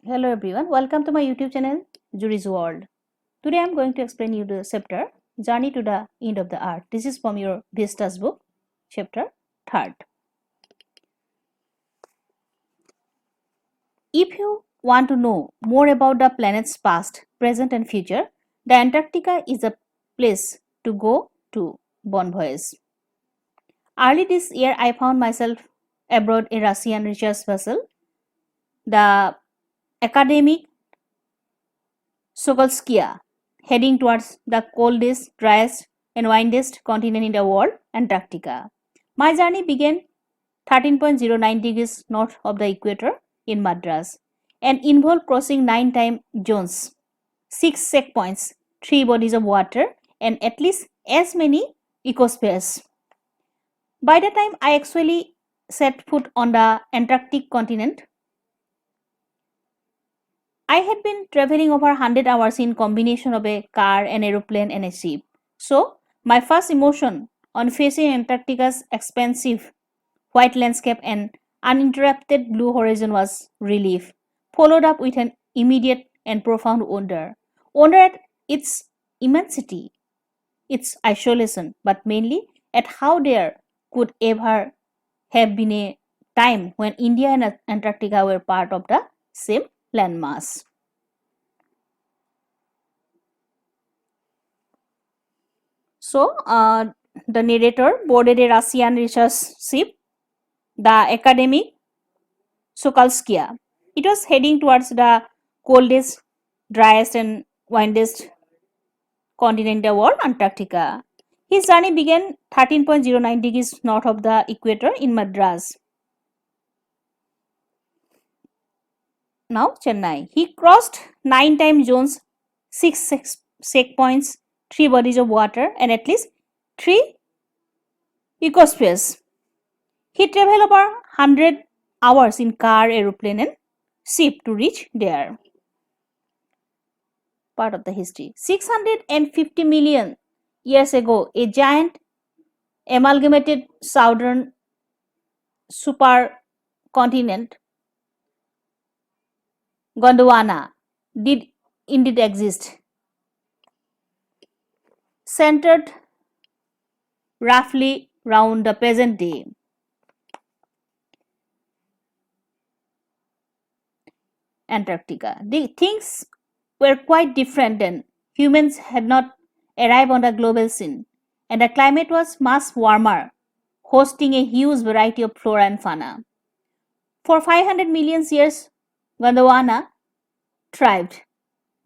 Hello everyone, welcome to my YouTube channel Jury's World. Today I am going to explain you the chapter Journey to the End of the Earth. This is from your Vistas book, chapter 3rd. If you want to know more about the planet's past, present and future, the Antarctica is a place to go to bon voyage. Early this year I found myself aboard a Russian research vessel, the academic Sokolskaya, heading towards the coldest, driest, and windiest continent in the world, Antarctica. My journey began 13.09 degrees north of the equator in Madras and involved crossing 9 time zones, 6 checkpoints, 3 bodies of water, and at least as many ecospheres. By the time I actually set foot on the Antarctic continent, I had been traveling over 100 hours in combination of a car, an aeroplane and a ship. So, my first emotion on facing Antarctica's expansive white landscape and uninterrupted blue horizon was relief, followed up with an immediate and profound wonder. Wonder at its immensity, its isolation, but mainly at how there could ever have been a time when India and Antarctica were part of the same landmass. So, the narrator boarded a Russian research ship, the academic Sokolskaya. It was heading towards the coldest, driest, and windiest continent in the world, Antarctica. His journey began 13.09 degrees north of the equator in Madras. Now, Chennai. He crossed 9 time zones, 6 checkpoints, 3 bodies of water, and at least 3 ecospheres. He traveled over 100 hours in car, aeroplane, and ship to reach there. Part of the history. 650 million years ago, a giant amalgamated southern supercontinent, Gondwana, did indeed exist, centered roughly round the present day Antarctica. The things were quite different then. Humans had not arrived on the global scene, and the climate was much warmer, hosting a huge variety of flora and fauna. For 500 million years, Gondwana thrived,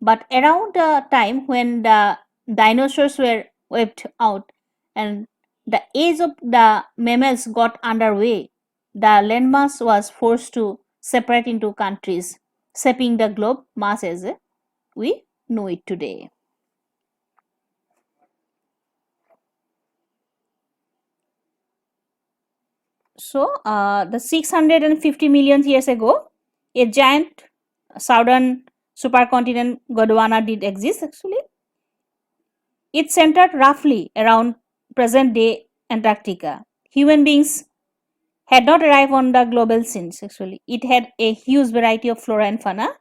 but around the time when the dinosaurs were wiped out and the age of the mammals got underway, the landmass was forced to separate into countries, shaping the globe mass as we know it today. So, the 650 million years ago, a giant southern supercontinent Gondwana did exist actually. It centered roughly around present day Antarctica. Human beings had not arrived on the global scene actually. It had a huge variety of flora and fauna.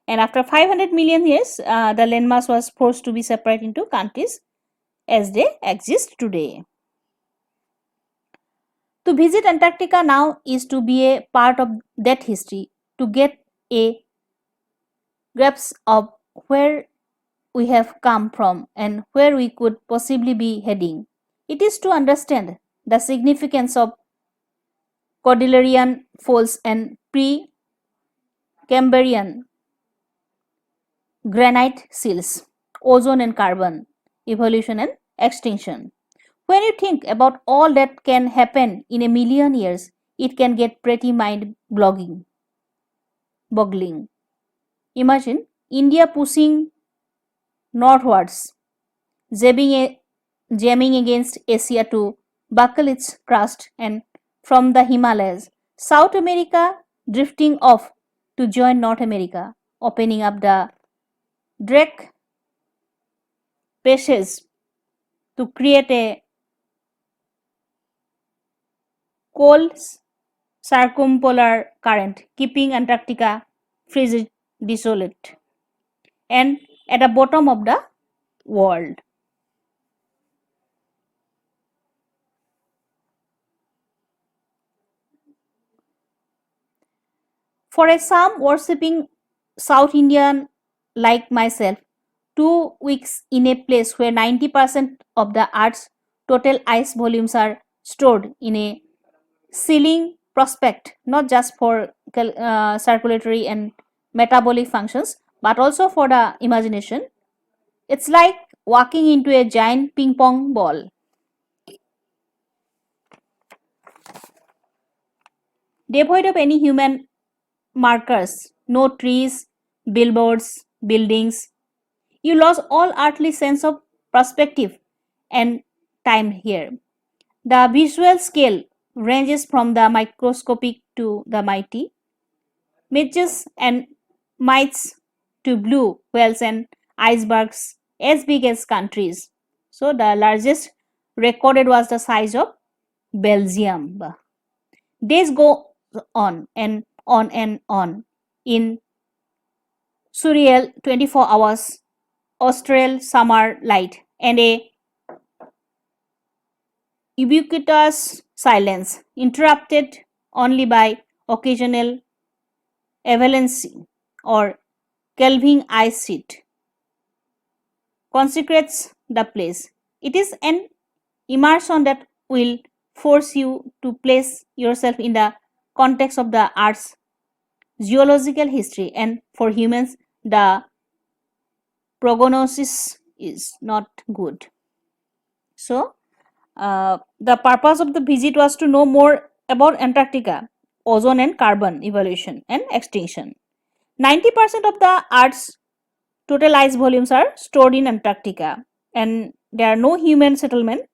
And after 500 million years, the landmass was forced to be separate into countries as they exist today. To visit Antarctica now is to be a part of that history, to get a grasp of where we have come from and where we could possibly be heading. It is to understand the significance of Cordilleran faults and pre-Cambrian granite seals, ozone and carbon, evolution and extinction. When you think about all that can happen in a million years, it can get pretty mind-boggling. Imagine India pushing northwards, jamming against Asia to buckle its crust, and from the Himalayas, South America drifting off to join North America, opening up the Drake passage to create a cold circumpolar current, keeping Antarctica frigid desolate, and at the bottom of the world. For a some worshipping South Indian like myself, 2 weeks in a place where 90% of the Earth's total ice volumes are stored in a ceiling prospect, not just for circulatory and metabolic functions, but also for the imagination. It's like walking into a giant ping pong ball. Devoid of any human markers, no trees, billboards, buildings. You lost all earthly sense of perspective and time here. The visual scale ranges from the microscopic to the mighty, midges and mites to blue whales and icebergs as big as countries. So the largest recorded was the size of Belgium. Days go on and on and on in surreal 24 hours austral summer light and a ubiquitous silence interrupted only by occasional avalanche or Kelvin ice sheet consecrates the place. It is an immersion that will force you to place yourself in the context of the Earth's geological history, and for humans the prognosis is not good. So the purpose of the visit was to know more about Antarctica, ozone and carbon evolution and extinction. 90% of the Earth's total ice volumes are stored in Antarctica, and there are no human settlement,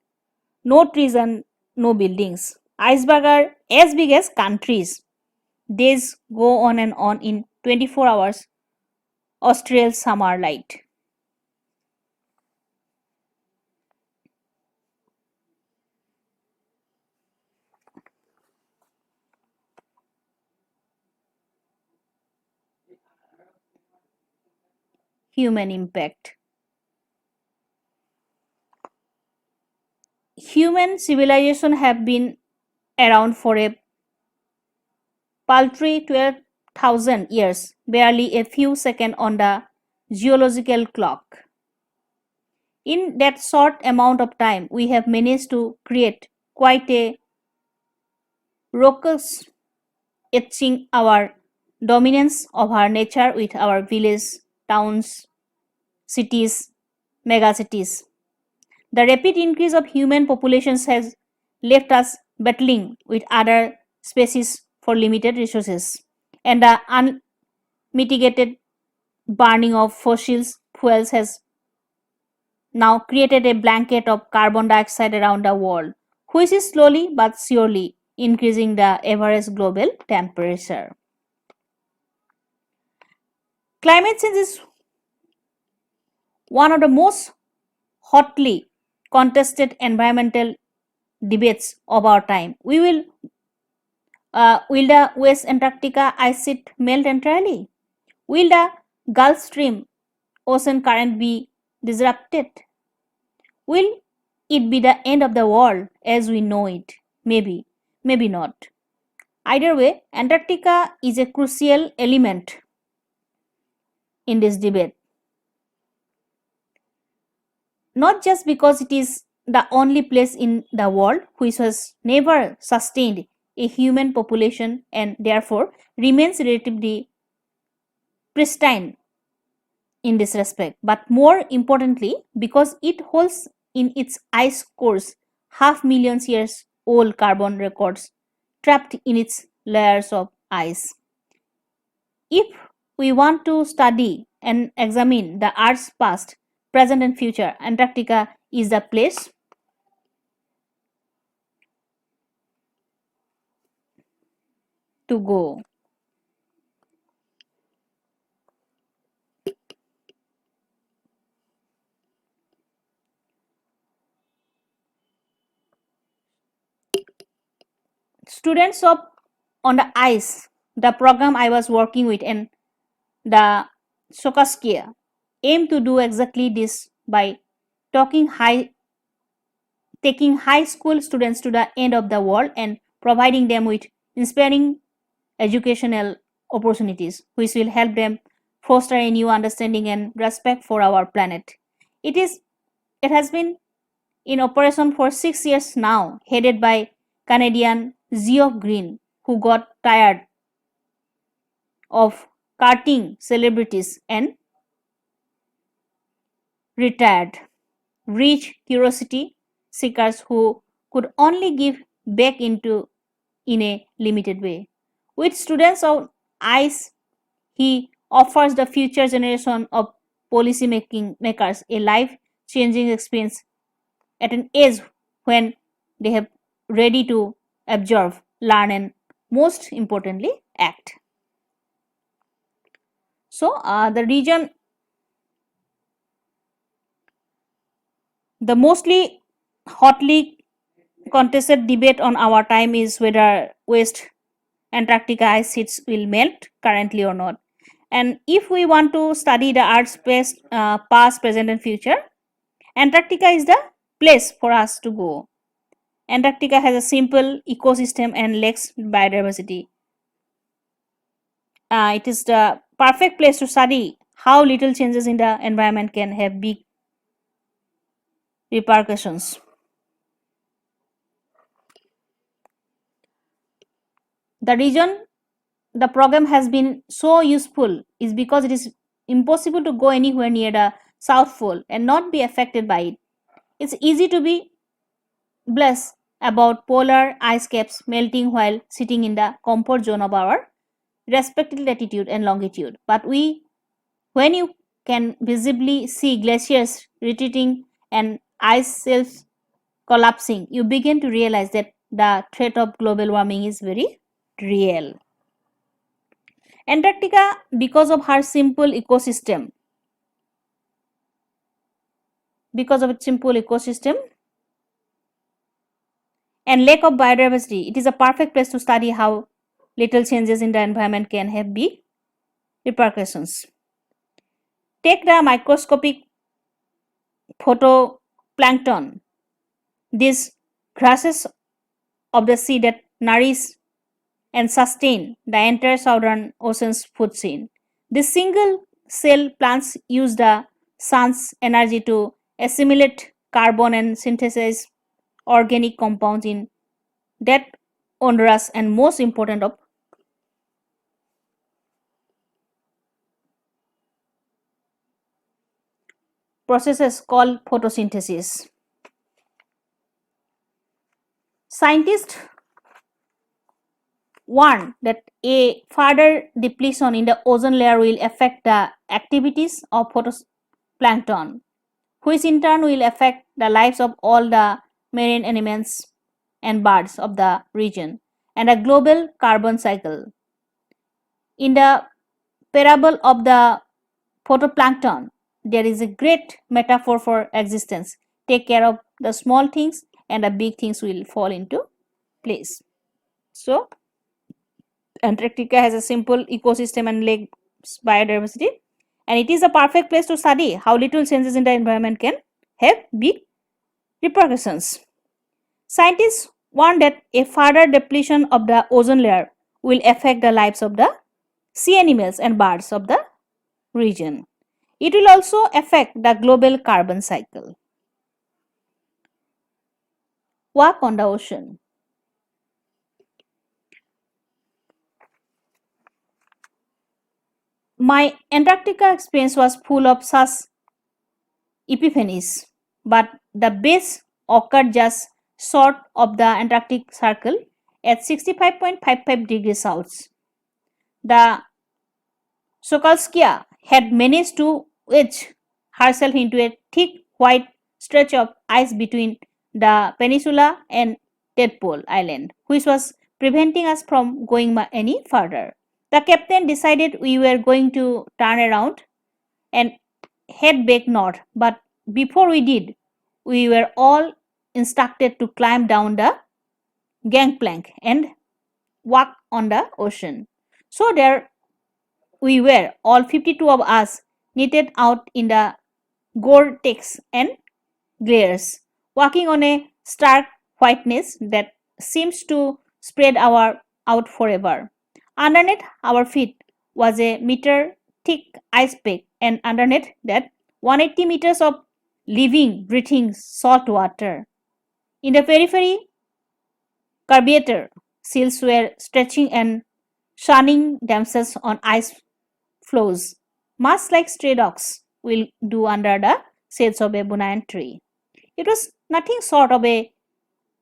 no trees, and no buildings. Icebergs are as big as countries. Days go on and on in 24 hours austral summer light. Human impact. Human civilization have been around for a paltry 12,000 years, barely a few seconds on the geological clock. In that short amount of time, we have managed to create quite a ruckus, etching our dominance of our nature with our villages, towns, cities, megacities. The rapid increase of human populations has left us battling with other species for limited resources, and the unmitigated burning of fossil fuels has now created a blanket of carbon dioxide around the world, which is slowly but surely increasing the average global temperature. Climate change is one of the most hotly contested environmental debates of our time. Will the West Antarctica ice sheet melt entirely? Will the Gulf Stream ocean current be disrupted? Will it be the end of the world as we know it? Maybe, maybe not. Either way, Antarctica is a crucial element in this debate, not just because it is the only place in the world which has never sustained a human population and therefore remains relatively pristine in this respect, but more importantly, because it holds in its ice cores half million years old carbon records trapped in its layers of ice. If we want to study and examine the Earth's past, present, and future, Antarctica is the place to go. Students of on the ice, the program I was working with, and the Sokaskia aim to do exactly this by talking high, taking high school students to the end of the world and providing them with inspiring educational opportunities, which will help them foster a new understanding and respect for our planet. It is it has been in operation for 6 years now, headed by Canadian Geoff Green, who got tired of carting celebrities and retired. Rich curiosity seekers who could only give back into in a limited way. With students on ICE, he offers the future generation of policy making makers a life changing experience at an age when they have ready to observe, learn, and most importantly, act. So, the mostly hotly contested debate on our time is whether West Antarctica ice sheets will melt currently or not. And if we want to study the Earth's past, present, and future, Antarctica is the place for us to go. Antarctica has a simple ecosystem and lacks biodiversity. It is the perfect place to study how little changes in the environment can have big repercussions. The reason the program has been so useful is because it is impossible to go anywhere near the South Pole and not be affected by it. It's easy to be blessed about polar ice caps melting while sitting in the comfort zone of our respective latitude and longitude. But when you can visibly see glaciers retreating and ice shelves collapsing, you begin to realize that the threat of global warming is very real. Antarctica, because of her simple ecosystem, because of its simple ecosystem and lack of biodiversity, it is a perfect place to study how little changes in the environment can have big repercussions. Take the microscopic photoplankton, these grasses of the sea that nourish and sustain the entire southern ocean's food chain. These single cell plants use the sun's energy to assimilate carbon and synthesize organic compounds in that onerous and most important of processes called photosynthesis. Scientists warn that a further depletion in the ozone layer will affect the activities of photoplankton, which in turn will affect the lives of all the marine animals and birds of the region, and a global carbon cycle. In the parable of the photoplankton, there is a great metaphor for existence. Take care of the small things, and the big things will fall into place. So, Antarctica has a simple ecosystem and lacks biodiversity, and it is a perfect place to study how little changes in the environment can have big repercussions. Scientists warn that a further depletion of the ozone layer will affect the lives of the sea animals and birds of the region. It will also affect the global carbon cycle. Walk on the ocean. My Antarctica experience was full of such epiphanies, but the base occurred just short of the Antarctic Circle at 65.55 degrees south. The Sokolskia had managed to wedge herself into a thick white stretch of ice between the peninsula and Tadpole Island, which was preventing us from going any further. The captain decided we were going to turn around and head back north, but before we did, we were all instructed to climb down the gangplank and walk on the ocean. So there we were, all 52 of us, knitted out in the Gore-Tex and glares, walking on a stark whiteness that seems to spread out forever. Underneath our feet was a meter thick ice pack, and underneath that 180 meters of living, breathing salt water. In the periphery, curvature, seals were stretching and sunning themselves on ice floes, much like stray dogs will do under the shades of a banyan tree. It was nothing short of a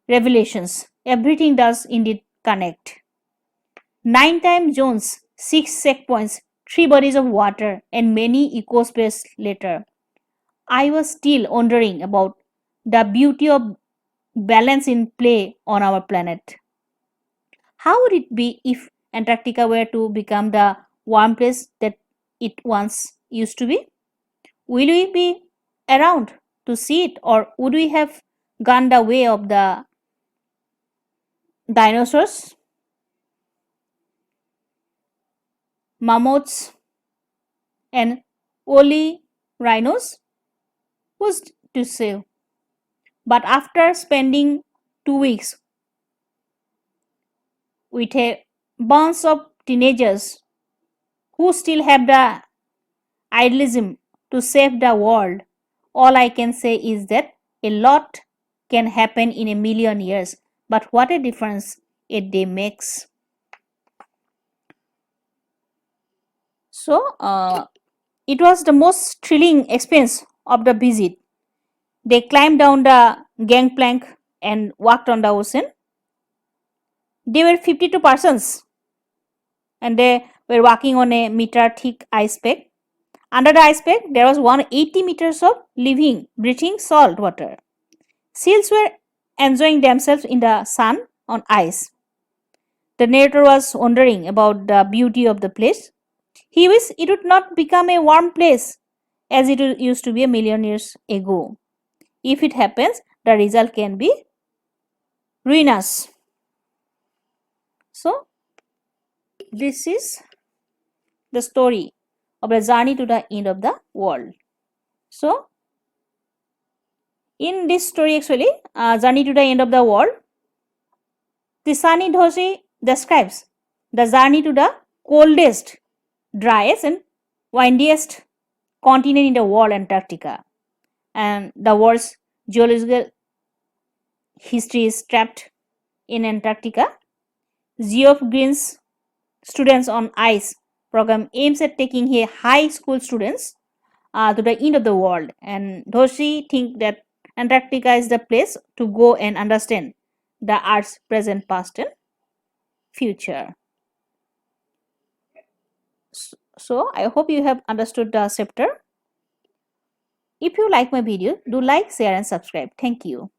revelations. Everything does indeed connect. 9 time zones, 6 checkpoints, 3 bodies of water, and many ecospheres later. I was still wondering about the beauty of balance in play on our planet. How would it be if Antarctica were to become the warm place that it once used to be? Will we be around to see it, or would we have gone the way of the dinosaurs, mammoths, and woolly rhinos? Who's to say? But after spending 2 weeks with a bunch of teenagers who still have the idealism to save the world, all I can say is that a lot can happen in a million years, but what a difference a day makes. So, it was the most thrilling experience of the visit. They climbed down the gangplank and walked on the ocean. They were 52 persons and they were walking on a meter thick ice pack. Under the ice pack, there was 180 meters of living, breathing salt water. Seals were enjoying themselves in the sun on ice. The narrator was wondering about the beauty of the place. He wished it would not become a warm place as it used to be a million years ago. If it happens, the result can be ruinous. So, this is the story of the journey to the end of the world. So, in this story, actually, Journey to the End of the World, Tisani Doshi describes the journey to the coldest, driest, and windiest continent in the world, Antarctica. And the world's geological history is trapped in Antarctica. Geoff Green's Students on Ice program aims at taking a high school students to the end of the world, and Doshi think that Antarctica is the place to go and understand the Earth's present, past, and future. So I hope you have understood the chapter. If you like my video, do like, share, and subscribe. Thank you.